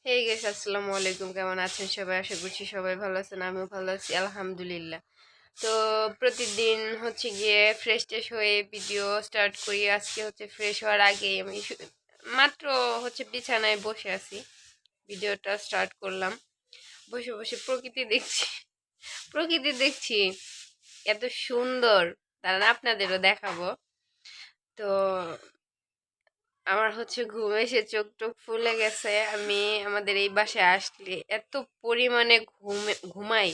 হে guess আসসালামু আলাইকুম, কেমন আছেন সবাই? আশা করছি সবাই ভালো আছেন, আমিও ভালো আছি আলহামদুলিল্লাহ। তো প্রতিদিন হচ্ছে গিয়ে ফ্রেশ ট্রেশ হয়ে ভিডিও স্টার্ট করি। আজকে হচ্ছে ফ্রেশ হওয়ার আগে আমি মাত্র হচ্ছে বিছানায় বসে আছি, ভিডিওটা স্টার্ট করলাম। বসে বসে প্রকৃতি দেখছি এত সুন্দর, দাঁড়ান আপনাদেরও দেখাবো। তো আমার হচ্ছে ঘুম এসে চোখ টোক ফুলে গেছে। আমি আমাদের এই বাসায় আসলে এত পরিমাণে ঘুমাই,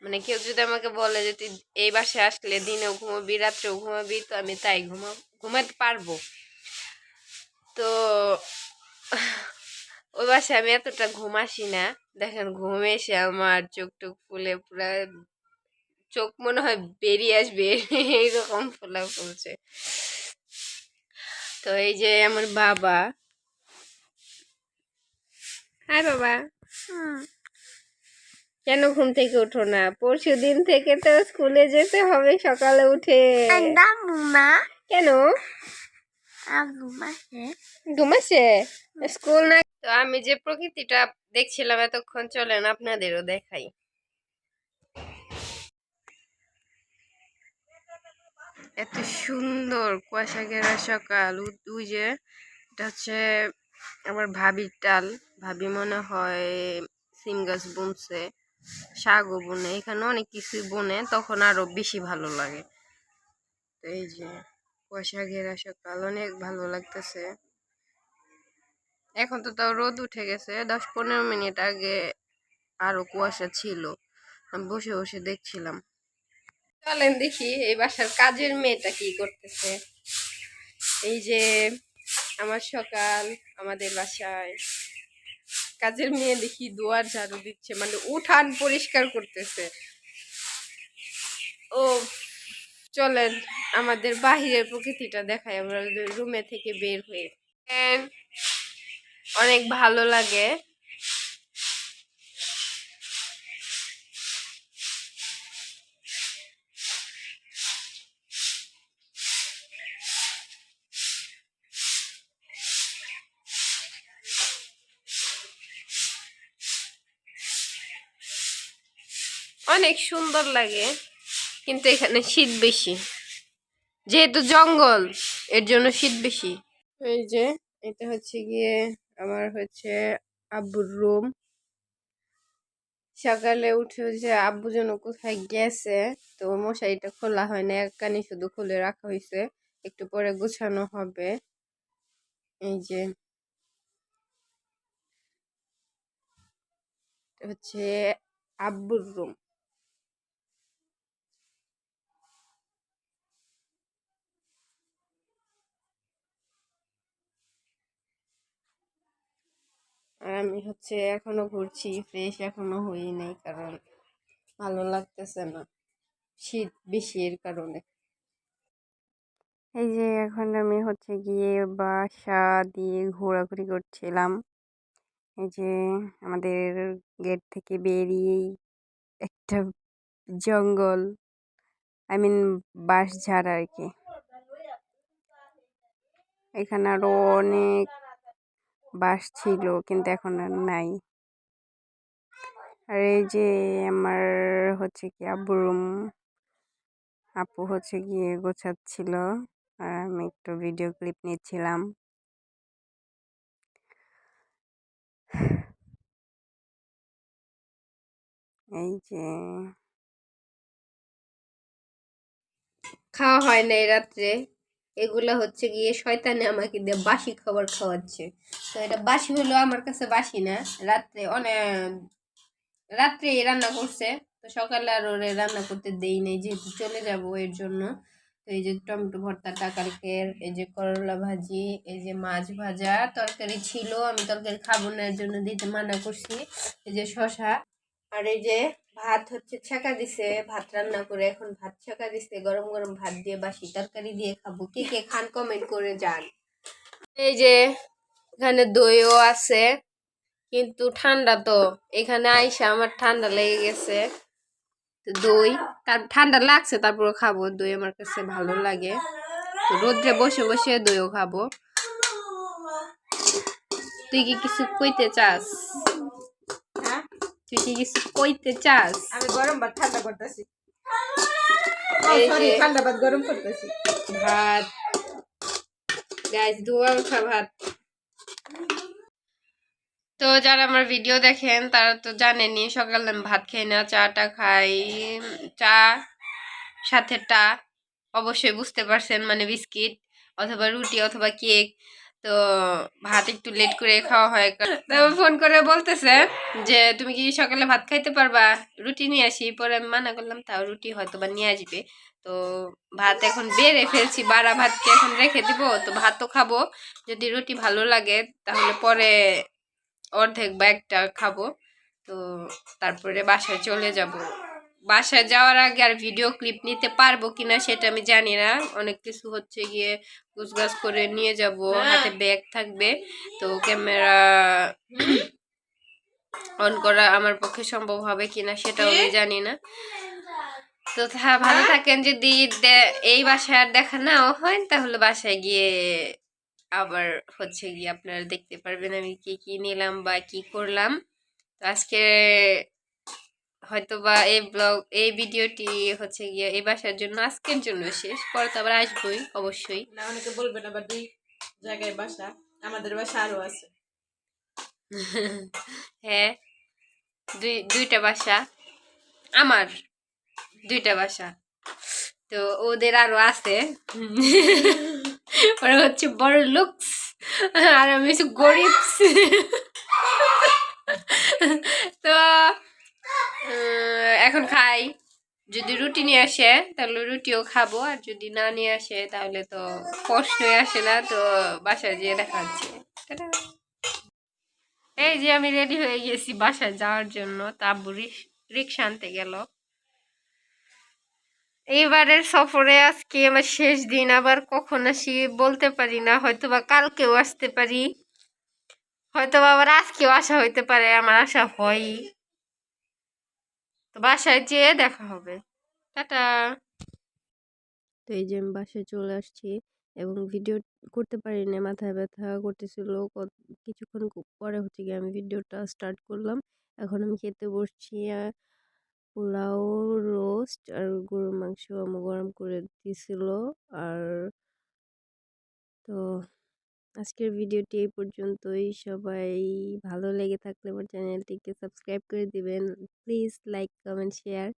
মানে কেউ যদি আমাকে বলে যে তুই এই বাসায় আসলে দিনেও ঘুমাবি রাত্রেও ঘুমাবি, তো আমি তাই ঘুমাতে পারবো। তো ওই বাসায় আমি এতটা ঘুম আসি না। দেখেন ঘুম এসে আমার চোখ টোক ফুলে পুরা চোখ মনে হয় বেরিয়ে আসবে এইরকম ফোলা ফুলছে। তো এই যে আমার বাবা, হাই বাবা, কেন ঘুম থেকে উঠো না? পরশু দিন থেকে তো স্কুলে যেতে হবে সকালে উঠে। কেন ঘুমাচ্ছে? স্কুল না তো আমি যে প্রকৃতিটা দেখছিলাম এতক্ষণ, চলেন আপনাদেরও দেখাই। এত সুন্দর কুয়াশা ঘেরা সকাল। ওই যে এটা হচ্ছে আমার ভাবির টাল। ভাবি মনে হয় সিম গাছ বুনছে, শাকও বুনে, এখানে অনেক কিছুই বুনে, তখন আরো বেশি ভালো লাগে। তো এই যে কুয়াশা ঘেরা সকাল, অনেক ভালো লাগতেছে। এখন তো তাও রোদ উঠে গেছে, 10-15 মিনিট আগে আরো কুয়াশা ছিল, আমি বসে বসে দেখছিলাম। চলেন দেখি এই বাসার কাজের মেয়েটা কি করতেছে। এই যে আমার সকাল, আমাদের বাসায় কাজের মেয়ে দেখি দুয়ার ঝাড়ু দিচ্ছে, মানে উঠান পরিষ্কার করতেছে। ও চলেন আমাদের বাহিরের প্রকৃতিটা দেখাই, আমরা রুমে থেকে বের হয়ে। অনেক ভালো লাগে। অনেক সুন্দর লাগে, কিন্তু এখানে শীত বেশি, যেহেতু জঙ্গল এর জন্য শীত বেশি। এই যে এটা হচ্ছে গিয়ে আমার হচ্ছে আব্বুর রুম। সকালে উঠে হচ্ছে আব্বু যেন কোথায় গেছে, তো মশারিটা খোলা হয় না, একখানি শুধু খুলে রাখা হয়েছে, একটু পরে গোছানো হবে। এই যে হচ্ছে আব্বুর রুম। আর আমি হচ্ছে এখনো ঘুরছি, ফ্রেশ এখনো হই নাই, কারণ ভালো লাগতেছে না, শীত বেশি এর কারণে। এই যে এখন আমি হচ্ছে গিয়ে বাসা দিয়ে ঘোরাঘুরি করছিলাম। এই যে আমাদের গেট থেকে বেরিয়েই একটা জঙ্গল, আই মিন বাঁশঝাড় আর কি। এখানে আরো অনেক বাঁশ ছিল, কিন্তু এখন আর নাই। আর এই যে আমার হচ্ছে কি আব্বুর রুম, আপু হচ্ছে গিয়ে গোছাচ্ছিল আর আমি একটু ভিডিও ক্লিপ নিচ্ছিলাম। এই যে খাওয়া হয় না এই রাত্রে, এগুলো হচ্ছে গিয়ে শয়তানে আমাকে দিয়ে বাসি খাবার খাওয়াচ্ছে। তো এটা বাসি হলো আমার কাছে বাসি না, রাত্রে অনেক রাত্রে রান্না করছে, তো সকালে আর ওরে রান্না করতে দেই নাই, যেহেতু চলে যাব এর জন্য। তো এই যে টমেটো ভর্তাটা কালকের, এই যে করলা ভাজি, এই যে মাছ ভাজা, তরকারি ছিল, আমি তরকারি খাবো না এর জন্য দিতে মানা করছি। এই যে শশা, আর এই যে ভাত হচ্ছে ছাকা দিছে, ভাত রান্না করে এখন ভাত ছাকা দিছে, গরম গরম ভাত দিয়ে বাসি তরকারি দিয়ে খাবো। কে কে খান কমেন্ট করে যান। এই যে এখানে দইও আছে, কিন্তু ঠান্ডা, তো এখানে আইসা আমার ঠান্ডা লেগে গেছে। তো দই, তার ঠান্ডা লাগছে তারপরে খাবো, দই আমার কাছে ভালো লাগে। তো রোদ্রে বসে বসে দইও খাবো। তুই কি কিছু কইতে চাস? তুই কি কিছু কইতে চাস? আমি গরম ভাত ঠান্ডা করতেছি। এই সরি, যে ঠান্ডা ভাত গরম করতেছি। ভাত গাইস, দুয়া উঠা ভাত। তো যারা আমার ভিডিও দেখেন তারা তো জানেনই সকালে আমি ভাত খাই না, চাটা খাই। চা সাথে টা, অবশ্যই বুঝতে পারছেন, মানে বিস্কিট অথবা রুটি অথবা কেক। তো ভাত একটু লেট করে খাওয়া হয়। তো ফোন করে বলতেছে যে তুমি কি সকালে ভাত খাইতে পারবা, রুটি নিয়ে আসি। পরে আমি মানা করলাম, তাও রুটি হয়তো বা নিয়ে আসবে। তো ভাত এখন বেড়ে ফেলছি, বাড়া ভাতকে এখন রেখে দিব। তো ভাতও খাবো, যদি রুটি ভালো লাগে তাহলে পরে অর্ধেক বা একটা খাবো। তো তারপরে বাসায় চলে যাব। বাসায় যাওয়ার আগে আর ভিডিও ক্লিপ নিতে পারবো কিনা সেটা আমি জানি না। অনেক কিছু হচ্ছে গিয়ে গুছগাছ করে নিয়ে যাব, হাতে ব্যাগ থাকবে। তো ক্যামেরা অন করা আমার পক্ষে সম্ভব হবে কিনা সেটাও আমি জানি না। তো ভালো থাকেন। যদি এই বাসায় আর দেখা নাও হয় তাহলে বাসায় গিয়ে আবার হচ্ছে গিয়ে আপনারা দেখতে পারবেন আমি কি কি নিলাম বা কি করলাম। তো আজকে হয়তো বা এই ভিডিওটি হচ্ছে গিয়ে এই বাসার জন্য আজকের জন্য শেষ। পরে তো আবার আসবোই অবশ্যই। না, অনেকে বলবেন আবার 2 জায়গায় বাসা, আমাদের বাসা আরো আছে। হ্যাঁ, দুইটা বাসা, আমার 2টা বাসা, তো ওদের আরো আছে। ওরা হচ্ছে বড় লুকস আর আমি হচ্ছে গরিব। তো এখন খাই। যদি রুটি নিয়ে আসে তাহলে রুটিও খাবো, আর যদি না নিয়ে আসে তাহলে তো প্রশ্নই আসে না। তো বাসায় যেয়ে দেখা হচ্ছে। টাটা। এই যে আমি রেডি হয়ে গেছি বাসায় যাওয়ার জন্য। তা আব্বু রিক্সা আনতে গেল। এইবারের সফরে আজকে আমার শেষ দিন, আবার কখন আসি বলতে পারি না। হয়তো বা কালকেও আসতে পারি, হয়তো বা আবার আজকেও আসা হইতে পারে, আমার আশা হয়। তো বাসায় যেয়ে দেখা হবে। টাটা। তো এই যে আমি বাসায় চলে আসছি এবং ভিডিও করতে পারিনি, মাথায় ব্যথা করতেছিল। কিছুক্ষণ পরে হচ্ছে গিয়ে আমি ভিডিওটা স্টার্ট করলাম। এখন আমি খেতে বসছি। পোলাও, রোস্ট আর গরুর মাংস আম্মু গরম করে দিছিল। আর তো আজকের ভিডিওটি এই পর্যন্তই। সবাই ভালো লেগে থাকলে আমার চ্যানেলটিকে সাবস্ক্রাইব করে দিবেন। Please like, comment, share.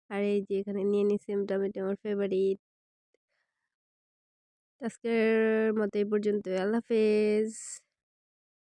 আর এই যে এখানে নিয়ে নিছি টমেটো, আমার ফেভারিট। আজকের মতো এই পর্যন্ত। আল্লাহ হাফেজ।